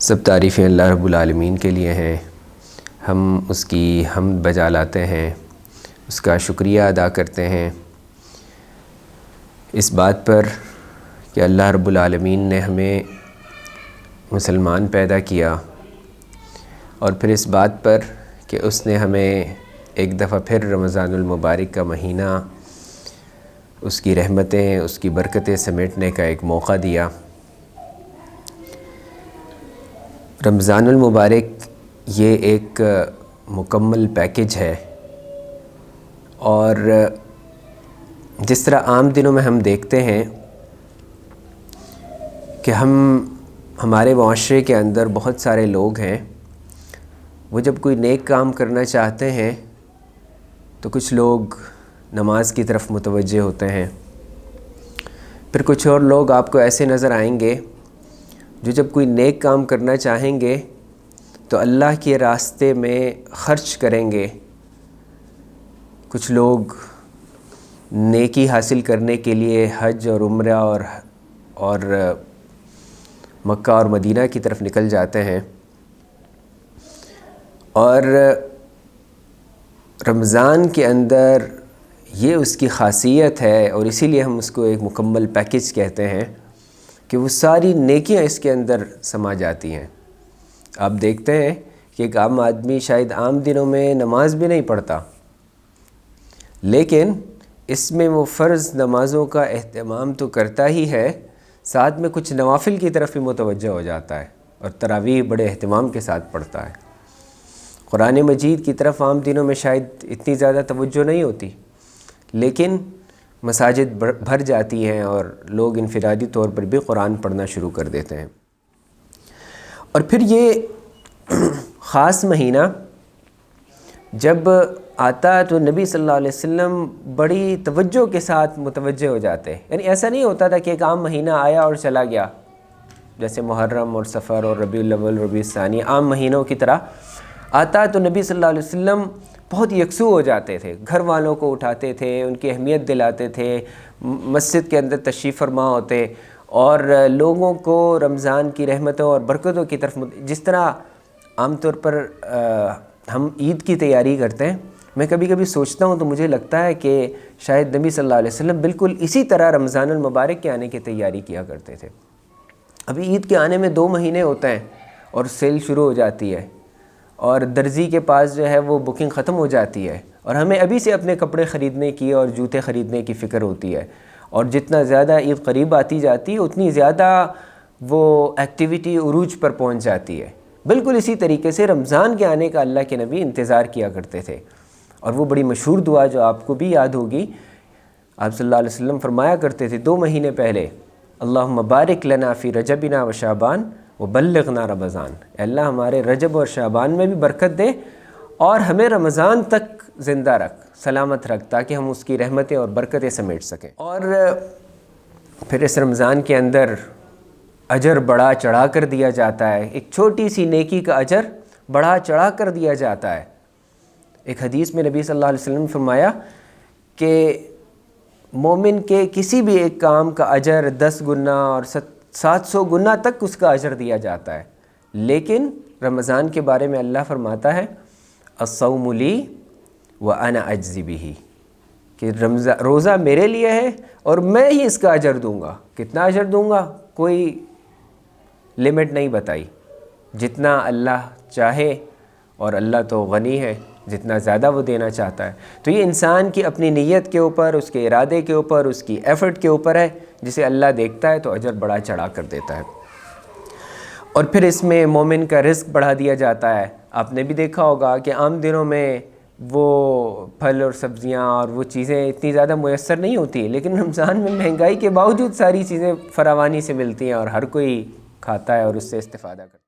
سب تعریفیں اللہ رب العالمین کے لیے ہیں۔ ہم اس کی حمد بجا لاتے ہیں، اس کا شکریہ ادا کرتے ہیں اس بات پر کہ اللہ رب العالمین نے ہمیں مسلمان پیدا کیا، اور پھر اس بات پر کہ اس نے ہمیں ایک دفعہ پھر رمضان المبارک کا مہینہ اس کی رحمتیں، اس کی برکتیں سمیٹنے کا ایک موقع دیا۔ رمضان المبارک یہ ایک مکمل پیکج ہے، اور جس طرح عام دنوں میں ہم دیکھتے ہیں کہ ہمارے معاشرے کے اندر بہت سارے لوگ ہیں، وہ جب کوئی نیک کام کرنا چاہتے ہیں تو کچھ لوگ نماز کی طرف متوجہ ہوتے ہیں، پھر کچھ اور لوگ آپ کو ایسے نظر آئیں گے جو جب کوئی نیک کام کرنا چاہیں گے تو اللہ کے راستے میں خرچ کریں گے۔ کچھ لوگ نیکی حاصل کرنے کے لیے حج اور عمرہ اور مکہ اور مدینہ کی طرف نکل جاتے ہیں، اور رمضان کے اندر یہ اس کی خاصیت ہے، اور اسی لیے ہم اس کو ایک مکمل پیکج کہتے ہیں کہ وہ ساری نیکیاں اس کے اندر سما جاتی ہیں۔ آپ دیکھتے ہیں کہ ایک عام آدمی شاید عام دنوں میں نماز بھی نہیں پڑھتا، لیکن اس میں وہ فرض نمازوں کا اہتمام تو کرتا ہی ہے، ساتھ میں کچھ نوافل کی طرف بھی متوجہ ہو جاتا ہے، اور تراویح بڑے اہتمام کے ساتھ پڑھتا ہے۔ قرآن مجید کی طرف عام دنوں میں شاید اتنی زیادہ توجہ نہیں ہوتی، لیکن مساجد بھر جاتی ہیں اور لوگ انفرادی طور پر بھی قرآن پڑھنا شروع کر دیتے ہیں۔ اور پھر یہ خاص مہینہ جب آتا تو نبی صلی اللہ علیہ وسلم بڑی توجہ کے ساتھ متوجہ ہو جاتے، یعنی ایسا نہیں ہوتا تھا کہ ایک عام مہینہ آیا اور چلا گیا، جیسے محرم اور صفر اور ربیع الاول ربیع الثانی عام مہینوں کی طرح آتا تو نبی صلی اللہ علیہ وسلم بہت یکسو ہو جاتے تھے، گھر والوں کو اٹھاتے تھے، ان کی اہمیت دلاتے تھے، مسجد کے اندر تشریف فرما ہوتے، اور لوگوں کو رمضان کی رحمتوں اور برکتوں کی طرف جس طرح عام طور پر ہم عید کی تیاری کرتے ہیں، میں کبھی کبھی سوچتا ہوں تو مجھے لگتا ہے کہ شاید نبی صلی اللہ علیہ وسلم بالکل اسی طرح رمضان المبارک کے آنے کی تیاری کیا کرتے تھے۔ ابھی عید کے آنے میں 2 مہینے ہوتے ہیں اور سیل شروع ہو جاتی ہے، اور درزی کے پاس جو ہے وہ بکنگ ختم ہو جاتی ہے، اور ہمیں ابھی سے اپنے کپڑے خریدنے کی اور جوتے خریدنے کی فکر ہوتی ہے، اور جتنا زیادہ عید قریب آتی جاتی ہے اتنی زیادہ وہ ایکٹیویٹی عروج پر پہنچ جاتی ہے۔ بالکل اسی طریقے سے رمضان کے آنے کا اللہ کے نبی انتظار کیا کرتے تھے، اور وہ بڑی مشہور دعا جو آپ کو بھی یاد ہوگی، آپ صلی اللہ علیہ وسلم فرمایا کرتے تھے 2 مہینے پہلے، اللہم بارک لنا فی رجبنا و شعبان وبلغنا رمضان، اے اللہ ہمارے رجب اور شعبان میں بھی برکت دے اور ہمیں رمضان تک زندہ رکھ، سلامت رکھ، تاکہ ہم اس کی رحمتیں اور برکتیں سمیٹ سکیں۔ اور پھر اس رمضان کے اندر اجر بڑھا چڑھا کر دیا جاتا ہے، ایک چھوٹی سی نیکی کا اجر بڑھا چڑھا کر دیا جاتا ہے۔ ایک حدیث میں نبی صلی اللہ علیہ وسلم نے فرمایا کہ مومن کے کسی بھی ایک کام کا اجر 10 گنا اور 700 گنا تک اس کا اجر دیا جاتا ہے، لیکن رمضان کے بارے میں اللہ فرماتا ہے الصوم لی وانا اجزی بہ، کہ روزہ میرے لیے ہے اور میں ہی اس کا اجر دوں گا۔ کتنا اجر دوں گا؟ کوئی لمٹ نہیں بتائی، جتنا اللہ چاہے، اور اللہ تو غنی ہے، جتنا زیادہ وہ دینا چاہتا ہے۔ تو یہ انسان کی اپنی نیت کے اوپر، اس کے ارادے کے اوپر، اس کی ایفرٹ کے اوپر ہے، جسے اللہ دیکھتا ہے تو اجر بڑھا چڑھا کر دیتا ہے۔ اور پھر اس میں مومن کا رزق بڑھا دیا جاتا ہے۔ آپ نے بھی دیکھا ہوگا کہ عام دنوں میں وہ پھل اور سبزیاں اور وہ چیزیں اتنی زیادہ میسر نہیں ہوتی، لیکن رمضان میں مہنگائی کے باوجود ساری چیزیں فراوانی سے ملتی ہیں، اور ہر کوئی کھاتا ہے اور اس سے استفادہ کرتا ہے۔